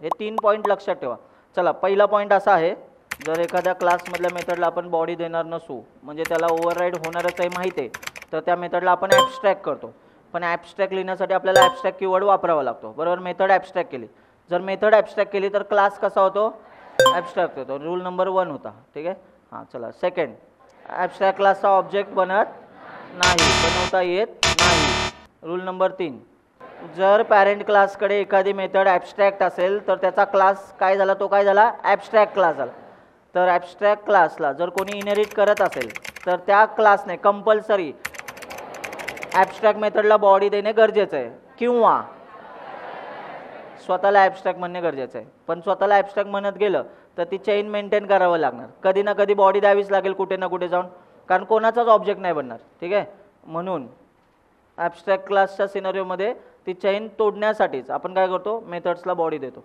हे 3 पॉईंट लक्षात ठेवा. चला, पहिला पॉईंट असा आहे, जर एखाद्या क्लासमधल्या मेथडला आपण बॉडी देणार नसू, म्हणजे त्याला ओव्हरराईड होणारच आहे माहिती आहे, तर त्या मेथडला आपण ॲब्स्ट्रॅक्ट करतो. पण ॲब्स्ट्रॅक्ट लिहिण्यासाठी आपल्याला ॲब्स्ट्रॅक्ट कीवर्ड वापरावा लागतो, बरोबर. मेथड ॲब्स्ट्रॅक्ट केली, जर मेथड ॲब्स्ट्रॅक्ट केली तर क्लास कसा होतो, ॲब्स्ट्रॅक्ट होतो. रूल नंबर 1 होता, ठीक आहे. हां, चला सेकंड, ॲब्स्ट्रॅक्ट क्लासचा ऑब्जेक्ट बनत नाही, बनवता येत नाही. रूल नंबर 3, जर पॅरेंट क्लासकडे एखादी मेथड ॲब्स्ट्रॅक्ट असेल तर त्याचा क्लास काय झाला, तो काय झाला, ॲब्स्ट्रॅक्ट क्लास झाला. तर ॲब्स्ट्रॅक्ट क्लासला जर कोणी इनहेरिट करत असेल तर त्या क्लासने कंपल्सरी ॲब्स्ट्रॅक्ट मेथडला बॉडी देणे गरजेचं आहे, किंवा स्वतःला ॲब्स्ट्रॅक्ट म्हणणे गरजेचं आहे. पण स्वतःला ॲब्स्ट्रॅक्ट म्हणत गेलं तर ती चेन मेंटेन करावं लागणार, कधी ना कधी बॉडी द्यावीच लागेल कुठे ना कुठे जाऊन, कारण कोणाचाच ऑब्जेक्ट नाही बनणार, ठीक आहे. म्हणून ॲब्स्ट्रॅक्ट क्लासच्या सिनारिओमध्ये ती चेन तोडण्यासाठीच आपण काय करतो, मेथड्सला बॉडी देतो.